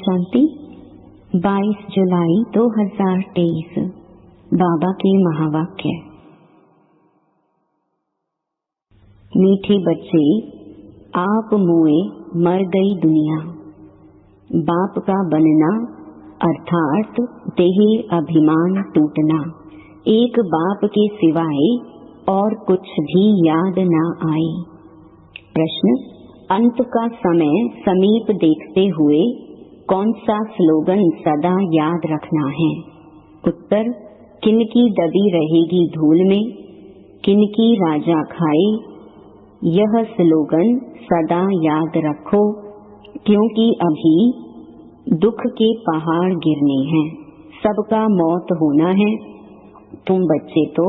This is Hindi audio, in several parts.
शांति। 22 जुलाई 2023 बाबा के महावाक्य। मीठे बच्चे, आप मुए मर गई दुनिया। बाप का बनना अर्थात देही अभिमान टूटना। एक बाप के सिवाय और कुछ भी याद न आए। प्रश्न: अंत का समय समीप देखते हुए कौन सा स्लोगन सदा याद रखना है? उत्तर: किनकी दबी रहेगी धूल में, किनकी राजा खाए। यह स्लोगन सदा याद रखो, क्योंकि अभी दुख के पहाड़ गिरने हैं, सबका मौत होना है। तुम बच्चे तो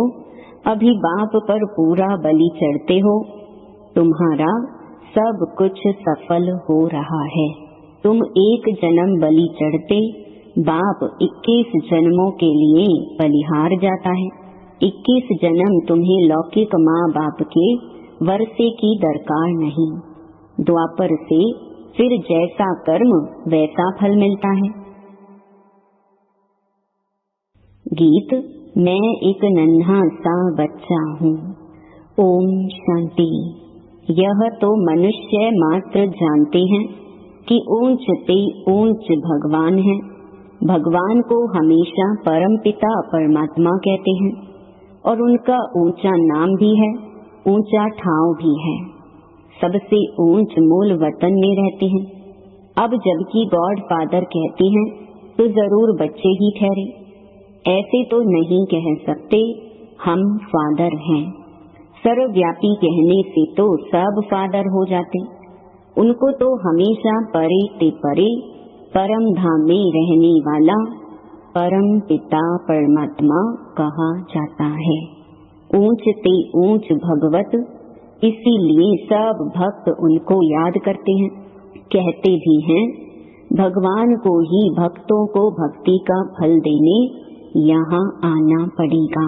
अभी बाप पर पूरा बलि चढ़ते हो, तुम्हारा सब कुछ सफल हो रहा है। तुम एक जन्म बलि चढ़ते, बाप 21 जन्मों के लिए बलिहार जाता है। 21 जन्म तुम्हें लौकिक माँ बाप के वर्षे की दरकार नहीं। द्वापर से फिर जैसा कर्म वैसा फल मिलता है। गीत: मैं एक नन्हा सा बच्चा हूँ। ओम शांति। यह तो मनुष्य मात्र जानते हैं कि ऊंच ते ऊंच भगवान है। भगवान को हमेशा परमपिता परमात्मा कहते हैं और उनका ऊंचा नाम भी है, ऊंचा ठाव भी है। सबसे ऊंच मूल वतन में रहते हैं। अब जबकि गॉड फादर कहते हैं तो जरूर बच्चे ही ठहरे। ऐसे तो नहीं कह सकते हम फादर हैं। सर्वव्यापी कहने से तो सब फादर हो जाते। उनको तो हमेशा परे ते परे परम धाम में रहने वाला परम पिता परमात्मा कहा जाता है। ऊंच ते ऊंच भगवत, इसीलिए सब भक्त उनको याद करते हैं। कहते भी हैं भगवान को ही भक्तों को भक्ति का फल देने यहाँ आना पड़ेगा।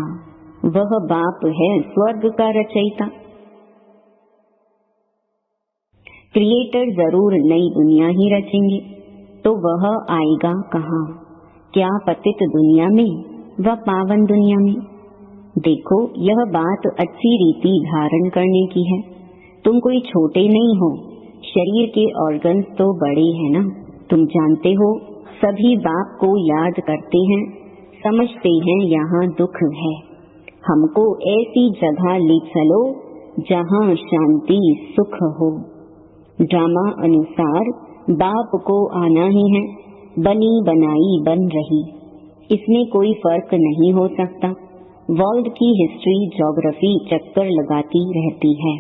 वह बाप है स्वर्ग का रचयिता। क्रिएटर जरूर नई दुनिया ही रचेंगे, तो वह आएगा कहाँ? क्या पतित दुनिया में व पावन दुनिया में? देखो, यह बात अच्छी रीति धारण करने की है। तुम कोई छोटे नहीं हो, शरीर के ऑर्गन्स तो बड़े हैं ना। तुम जानते हो सभी बाप को याद करते हैं, समझते हैं यहाँ दुख है। हमको ऐसी जगह ले चलो जहाँ शांति सुख हो। ड्रामा अनुसार बाप को आना ही है, बनी बनाई बन रही, इसमें कोई फर्क नहीं हो सकता। वर्ल्ड की हिस्ट्री ज्योग्राफी चक्कर लगाती रहती है।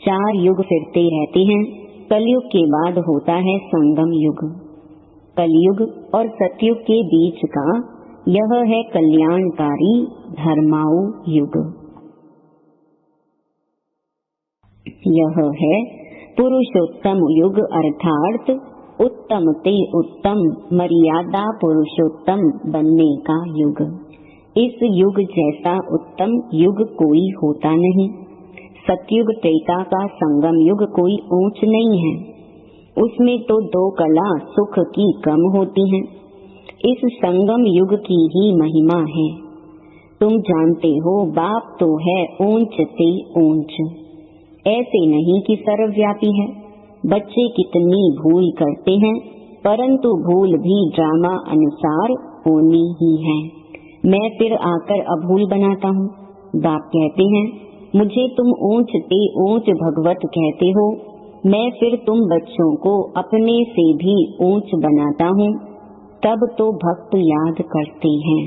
4 युग फिरते रहते हैं। कलयुग के बाद होता है संगम युग। कलयुग और सतयुग के बीच का यह है कल्याणकारी धर्माऊ युग। यह है पुरुषोत्तम युग अर्थात उत्तम ते उत्तम मर्यादा पुरुषोत्तम बनने का युग। इस युग जैसा उत्तम युग कोई होता नहीं। सतयुग त्रेता का संगम युग कोई ऊंच नहीं है। उसमें तो 2 कला सुख की कम होती हैं। इस संगम युग की ही महिमा है। तुम जानते हो बाप तो है ऊंच ते ऊंच, ऐसे नहीं कि सर्वव्यापी है। बच्चे कितनी भूल करते हैं, परंतु भूल भी ड्रामा अनुसार होनी ही है। मैं फिर आकर अभूल बनाता हूँ। बाप कहते हैं मुझे तुम ऊंच ते ऊंच भगवत कहते हो, मैं फिर तुम बच्चों को अपने से भी ऊंच बनाता हूँ। तब तो भक्त याद करते हैं,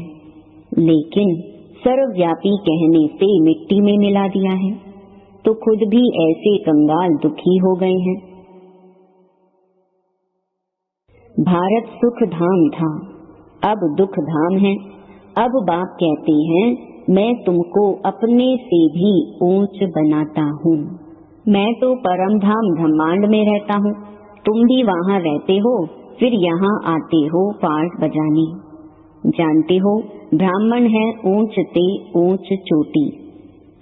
लेकिन सर्वव्यापी कहने से मिट्टी में मिला दिया है, तो खुद भी ऐसे कंगाल दुखी हो गए हैं। भारत सुख धाम था, अब दुख धाम है। अब बाप कहते हैं मैं तुमको अपने से भी ऊंच बनाता हूँ। मैं तो परम धाम ब्रह्मांड में रहता हूँ, तुम भी वहाँ रहते हो, फिर यहाँ आते हो पार्ट बजाने। जानते हो ब्राह्मण है ऊंच ते ऊंच चोटी,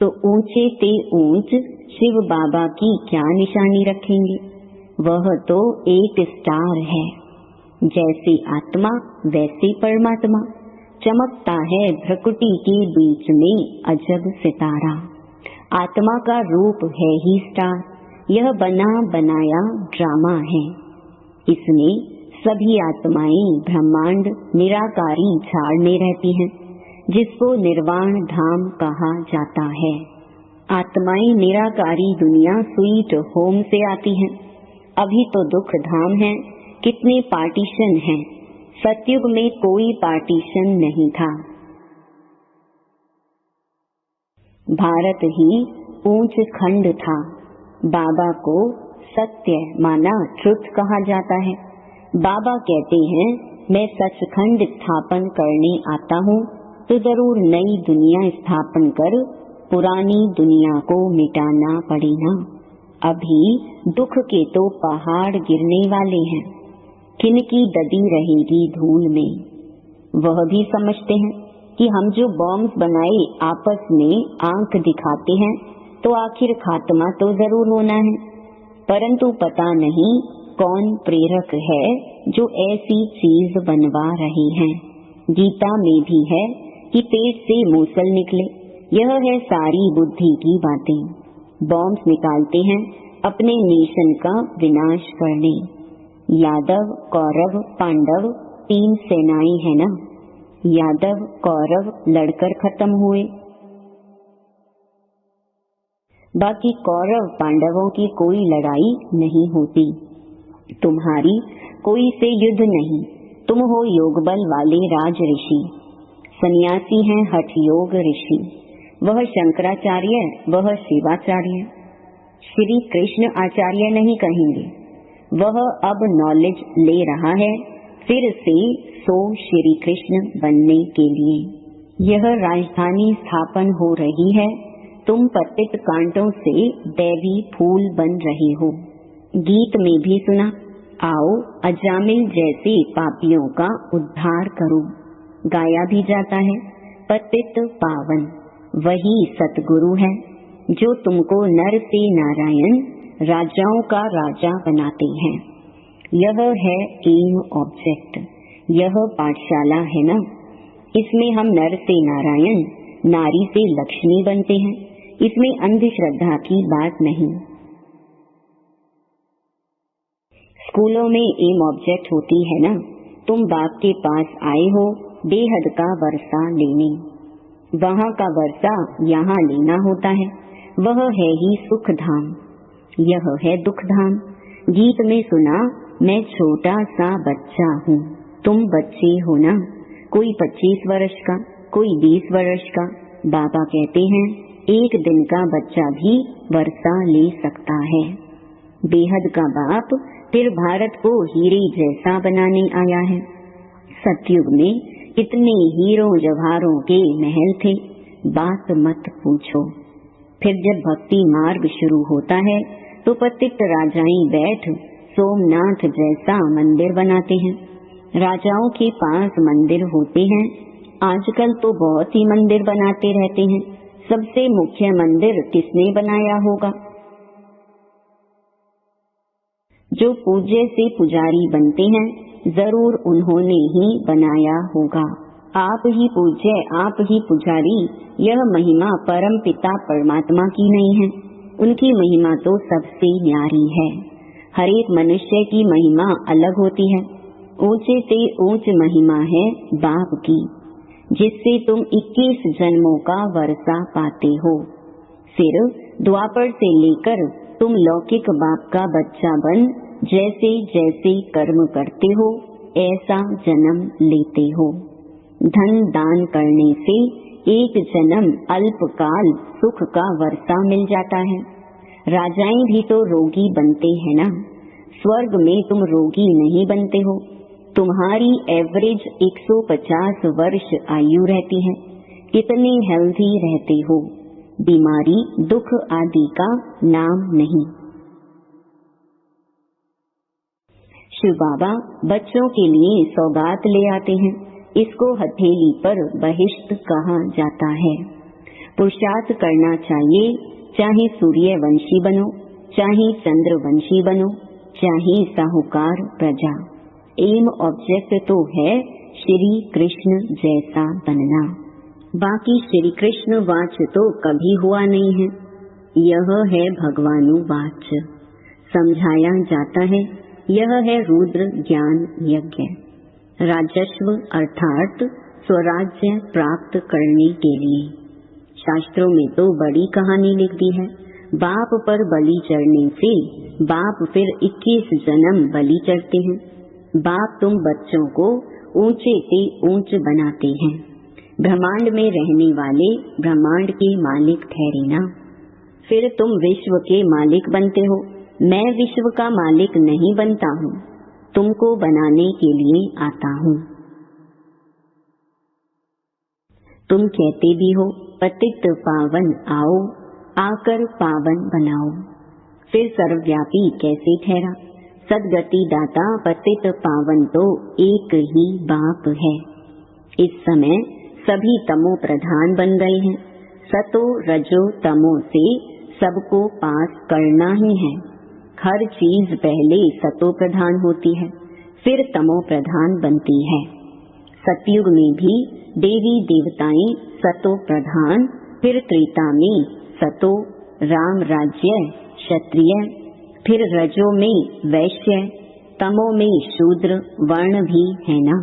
तो ऊंचे ते ऊंच शिव बाबा की क्या निशानी रखेंगे? वह तो एक स्टार है। जैसे आत्मा वैसे परमात्मा, चमकता है भ्रकुटी के बीच में अजब सितारा। आत्मा का रूप है ही स्टार, यह बना बनाया ड्रामा है। इसमें सभी आत्माएं ब्रह्मांड निराकारी झाड़ में रहती हैं, जिसको निर्वाण धाम कहा जाता है। आत्माएं निराकारी दुनिया स्वीट होम से आती हैं। अभी तो दुख धाम है, कितने पार्टीशन हैं। सतयुग में कोई पार्टीशन नहीं था। भारत ही ऊंच खंड था। बाबा को सत्य माना ट्रुथ कहा जाता है। बाबा कहते हैं, मैं सचखंड स्थापन करने आता हूँ, तो जरूर नई दुनिया स्थापन कर पुरानी दुनिया को मिटाना पड़ेगा। अभी दुख के तो पहाड़ गिरने वाले हैं, किनकी ददी रहेगी धूल में। वह भी समझते हैं कि हम जो बॉम्ब्स बनाए आपस में आंख दिखाते हैं, तो आखिर खात्मा तो जरूर होना है। परंतु पता नहीं कौन प्रेरक है जो ऐसी चीज बनवा रहे हैं। गीता में भी है कि पेट से मूसल निकले। यह है सारी बुद्धि की बातें। बॉम्ब्स निकालते हैं अपने नेशन का विनाश करने। यादव कौरव पांडव 3 सेनाएं है ना। यादव कौरव लड़कर खत्म हुए, बाकी कौरव पांडवों की कोई लड़ाई नहीं होती। तुम्हारी कोई से युद्ध नहीं। तुम हो योग बल वाले राज ऋषि, सन्यासी हैं हठ योग ऋषि। वह शंकराचार्य, वह शिवाचार्य, श्री कृष्ण आचार्य नहीं कहेंगे। वह अब नॉलेज ले रहा है फिर से सो श्री कृष्ण बनने के लिए। यह राजधानी स्थापन हो रही है। तुम पतित कांटों से दैवी फूल बन रहे हो। गीत में भी सुना, आओ अजामिल जैसे पापियों का उद्धार करो। गाया भी जाता है, पतित पावन वही सतगुरु है जो तुमको नर से नारायण, राजाओं का राजा बनाते हैं। यह है एम ऑब्जेक्ट। यह पाठशाला है ना। इसमें हम नर से नारायण, नारी से लक्ष्मी बनते हैं। इसमें अंधश्रद्धा की बात नहीं। स्कूलों में एम ऑब्जेक्ट होती है ना। तुम बाप के पास आए हो बेहद का वर्षा लेने। वहाँ का वर्षा यहाँ लेना होता है। वह है ही सुख धाम, यह है दुख धाम। गीत में सुना, मैं छोटा सा बच्चा हूँ। तुम बच्चे हो ना। कोई 25 वर्ष का, कोई 20 वर्ष का। बाबा कहते हैं एक दिन का बच्चा भी वर्षा ले सकता है। बेहद का बाप फिर भारत को हीरे जैसा बनाने आया है। सतयुग में इतने हीरों जवाहरों के महल थे, बात मत पूछो। फिर जब भक्ति मार्ग शुरू होता है तो पतित राजाएं बैठ सोमनाथ जैसा मंदिर बनाते हैं। राजाओं के पास मंदिर होते हैं। आजकल तो बहुत ही मंदिर बनाते रहते हैं। सबसे मुख्य मंदिर किसने बनाया होगा? जो पूज्य से पुजारी बनते हैं, जरूर उन्होंने ही बनाया होगा। आप ही पूज्य, आप ही पुजारी, यह महिमा परम पिता परमात्मा की नहीं है। उनकी महिमा तो सबसे न्यारी है। हर एक मनुष्य की महिमा अलग होती है। ऊंचे से ऊंच महिमा है बाप की, जिससे तुम 21 जन्मों का वर्षा पाते हो। फिर द्वापर से लेकर तुम लौकिक बाप का बच्चा बन जैसे जैसे कर्म करते हो ऐसा जन्म लेते हो। धन दान करने से एक जन्म अल्पकाल सुख का वर्षा मिल जाता है। राजाएं भी तो रोगी बनते हैं ना। स्वर्ग में तुम रोगी नहीं बनते हो। तुम्हारी एवरेज 150 वर्ष आयु रहती है। कितने हेल्दी रहते हो। बीमारी दुख आदि का नाम नहीं। शिव बाबा बच्चों के लिए सौगात ले आते हैं। इसको हथेली पर बहिष्ट कहा जाता है। पुरुषार्थ करना चाहिए, चाहे सूर्यवंशी बनो, चाहे चंद्रवंशी बनो, चाहे साहूकार प्रजा। एम ऑब्जेक्ट तो है श्री कृष्ण जैसा बनना, बाकी श्री कृष्ण वाच तो कभी हुआ नहीं है। यह है भगवानुवाच। समझाया जाता है यह है रुद्र ज्ञान यज्ञ। राजस्व अर्थात स्वराज्य प्राप्त करने के लिए। शास्त्रों में तो बड़ी कहानी लिख दी है। बाप पर बलि चढ़ने से बाप फिर 21 जन्म बलि चढ़ते हैं। बाप तुम बच्चों को ऊंचे से ऊंच बनाते हैं। ब्रह्मांड में रहने वाले ब्रह्मांड के मालिक ठहरे ना। फिर तुम विश्व के मालिक बनते हो। मैं विश्व का मालिक नहीं बनता हूँ, तुमको बनाने के लिए आता हूँ। तुम कहते भी हो पतित पावन आओ, आकर पावन बनाओ। फिर सर्वव्यापी कैसे ठहरा? सदगति दाता पतित पावन तो एक ही बाप है। इस समय सभी तमो प्रधान बन गए हैं। सतो रजो तमो से सबको पास करना ही है। हर चीज पहले सतो प्रधान होती है, फिर तमो प्रधान बनती है। सतयुग में भी देवी देवताएं सतो प्रधान, फिर त्रेता में सतो राम राज्य क्षत्रिय, फिर रजो में वैश्य, तमो में शूद्र वर्ण भी है ना।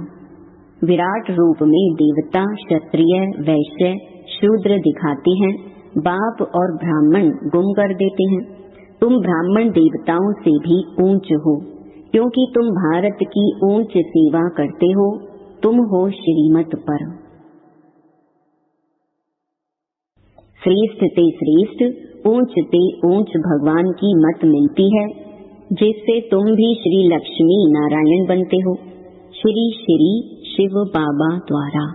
विराट रूप में देवता क्षत्रिय वैश्य शूद्र दिखाते हैं, बाप और ब्राह्मण गुम कर देते हैं। तुम ब्राह्मण देवताओं से भी ऊंच हो, क्योंकि तुम भारत की ऊंच सेवा करते हो। तुम हो श्रीमत पर। श्रेष्ठ ते श्रेष्ठ, ऊंच ते ऊंच भगवान की मत मिलती है, जिससे तुम भी श्री लक्ष्मी नारायण बनते हो। श्री श्री शिव बाबा द्वारा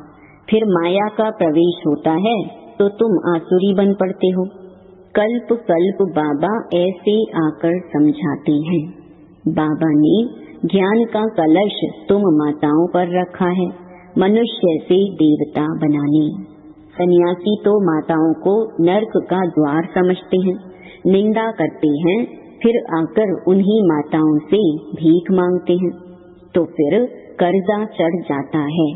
फिर माया का प्रवेश होता है तो तुम आसुरी बन पड़ते हो। कल्प कल्प बाबा ऐसे आकर समझाते हैं। बाबा ने ज्ञान का कलश तुम माताओं पर रखा है, मनुष्य से देवता बनाने। सन्यासी तो माताओं को नरक का द्वार समझते हैं, निंदा करते हैं, फिर आकर उन्हीं माताओं से भीख मांगते हैं, तो फिर कर्जा चढ़ जाता है।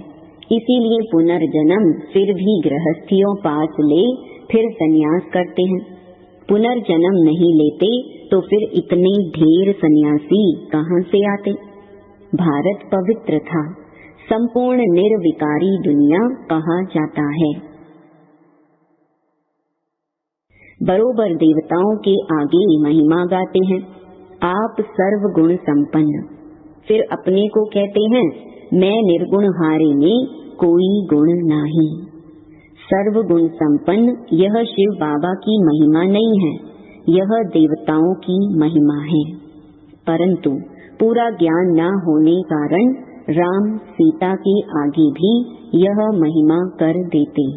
इसीलिए पुनर्जन्म फिर भी गृहस्थियों पास ले फिर सन्यास करते हैं। पुनर्जन्म नहीं लेते तो फिर इतने ढेर सन्यासी कहाँ से आते? भारत पवित्र था, संपूर्ण निर्विकारी दुनिया कहा जाता है। बरोबर देवताओं के आगे महिमा गाते हैं, आप सर्व गुण संपन्न। फिर अपने को कहते हैं मैं निर्गुण हारे में कोई गुण नहीं। सर्व गुण संपन्न यह शिव बाबा की महिमा नहीं है, यह देवताओं की महिमा है। परंतु पूरा ज्ञान न होने कारण राम सीता के आगे भी यह महिमा कर देते।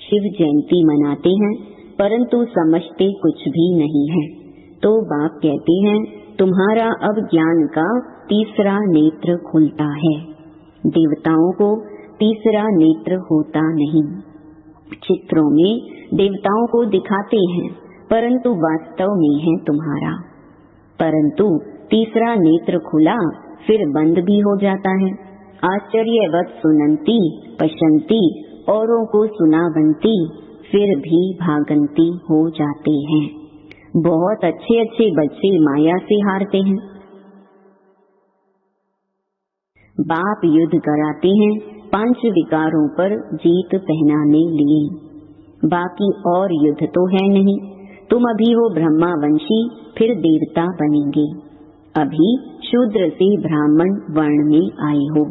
शिव जयंती मनाते हैं परंतु समझते कुछ भी नहीं है। तो बाप कहते हैं तुम्हारा अब ज्ञान का तीसरा नेत्र खुलता है। देवताओं को तीसरा नेत्र होता नहीं। चित्रों में देवताओं को दिखाते हैं परंतु वास्तव में है तुम्हारा। परंतु तीसरा नेत्र खुला फिर बंद भी हो जाता है। आश्चर्यवत सुनंती पशंती, औरों को सुनावंती, फिर भी भागंती हो जाते हैं। बहुत अच्छे अच्छे बच्चे माया से हारते हैं। बाप युद्ध कराते हैं 5 विकारों पर जीत पहनाने लिए। बाकी और युद्ध तो है नहीं। तुम अभी हो ब्रह्मावंशी, फिर देवता बनेंगे। अभी शूद्र से ब्राह्मण वर्ण में आए हो।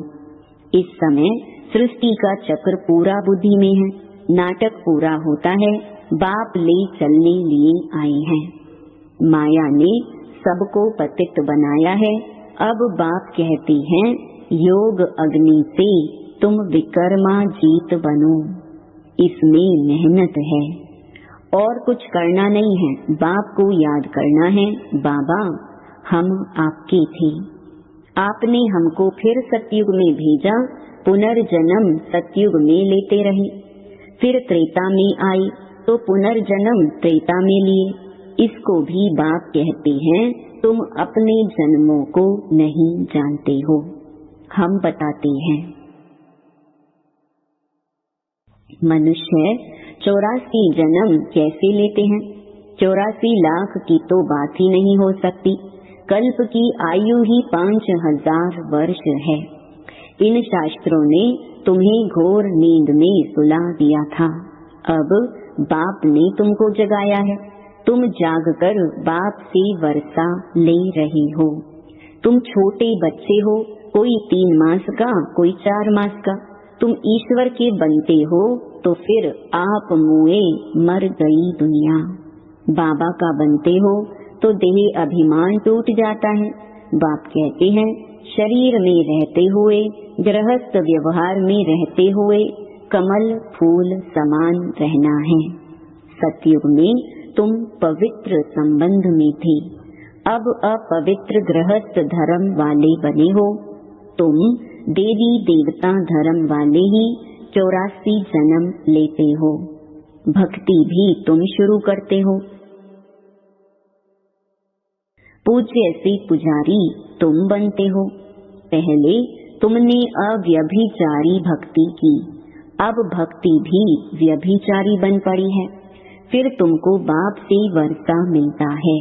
इस समय सृष्टि का चक्र पूरा बुद्धि में है, नाटक पूरा होता है, बाप ले चलने लिए आए हैं। माया ने सबको पतित बनाया है। अब बाप कहते हैं योग अग्नि से तुम विकर्मा जीत बनो। इसमें मेहनत है और कुछ करना नहीं है। बाप को याद करना है, बाबा हम आपके थे, आपने हमको फिर सतयुग में भेजा, पुनर्जन्म सतयुग में लेते रहे, फिर त्रेता में आए तो पुनर्जन्म त्रेता में लिए। इसको भी बाप कहते हैं तुम अपने जन्मों को नहीं जानते हो। हम बताते हैं। मनुष्य 84 जन्म कैसे लेते हैं? 84 लाख की तो बात ही नहीं हो सकती। कल्प की आयु ही 5000 वर्ष है। इन शास्त्रों ने तुम्हें घोर नींद में सुला दिया था। अब बाप ने तुमको जगाया है। तुम जागकर बाप से वर्षा ले रहे हो। तुम छोटे बच्चे हो, कोई 3 मास का, कोई 4 मास का। तुम ईश्वर के बनते हो तो फिर आप मुए मर गई दुनिया। बाबा का बनते हो तो देह अभिमान टूट जाता है। बाप कहते हैं शरीर में रहते हुए, गृहस्थ व्यवहार में रहते हुए कमल फूल समान रहना है। सतयुग में तुम पवित्र संबंध में थे, अब अपवित्र गृहस्थ धर्म वाले बने हो। तुम देवी देवता धर्म वाले ही 84 जन्म लेते हो। भक्ति भी तुम शुरू करते हो। पूज्य से पुजारी तुम बनते हो। पहले तुमने अव्यभिचारी भक्ति की, अब भक्ति भी व्यभिचारी बन पड़ी है। फिर तुमको बाप से वर्षा मिलता है।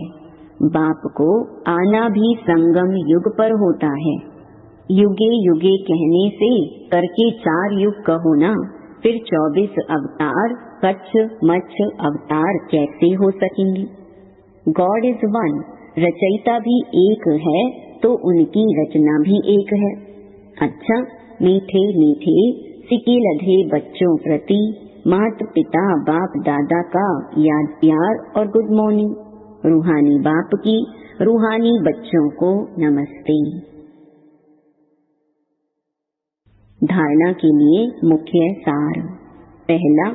बाप को आना भी संगम युग पर होता है। युगे युगे कहने से करके 4 युग कहो ना, फिर 24 अवतार कच्छ मच्छ अवतार कैसे हो सकेंगे? गॉड इज वन, रचयिता भी एक है तो उनकी रचना भी एक है। अच्छा, मीठे मीठे सिके लधे बच्चों प्रति माता पिता बाप दादा का याद प्यार और गुड मॉर्निंग। रूहानी बाप की रूहानी बच्चों को नमस्ते। धारणा के लिए मुख्य सार। पहला,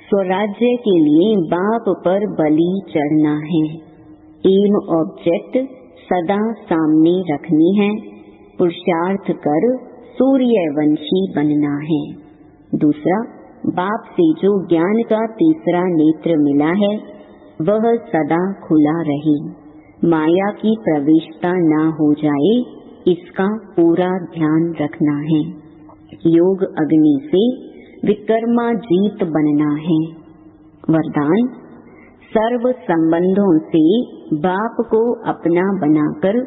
स्वराज्य के लिए बाप पर बलि चढ़ना है। एम ऑब्जेक्ट सदा सामने रखनी है। पुरुषार्थ कर सूर्यवंशी बनना है। दूसरा, बाप से जो ज्ञान का तीसरा नेत्र मिला है वह सदा खुला रहे, माया की प्रवेशता ना हो जाए, इसका पूरा ध्यान रखना है। योग अग्नि से विकर्माजीत बनना है। वरदान, सर्व संबंधों से बाप को अपना बनाकर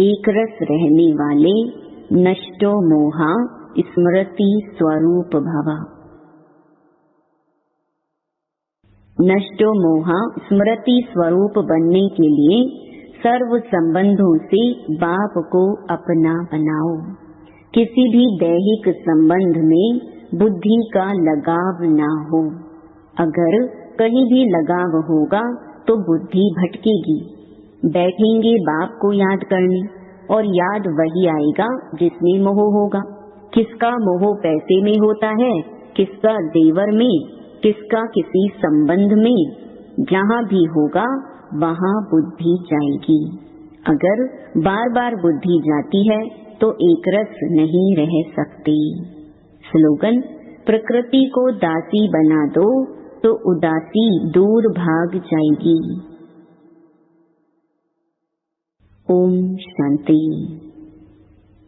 एक रस रहने वाले नष्टो मोहा स्मृति स्वरूप भवा। नष्टो मोहा स्मृति स्वरूप बनने के लिए सर्व संबंधों से बाप को अपना बनाओ। किसी भी दैहिक संबंध में बुद्धि का लगाव ना हो। अगर कहीं भी लगाव होगा तो बुद्धि भटकेगी। बैठेंगे बाप को याद करने और याद वही आएगा जिसमें मोह होगा। किसका मोह पैसे में होता है, किसका देवर में, किसका किसी संबंध में। जहाँ भी होगा वहाँ बुद्धि जाएगी। अगर बार बार बुद्धि जाती है तो एक रस नहीं रह सकती। स्लोगन, प्रकृति को दासी बना दो तो उदासी दूर भाग जाएगी। ओम शांति।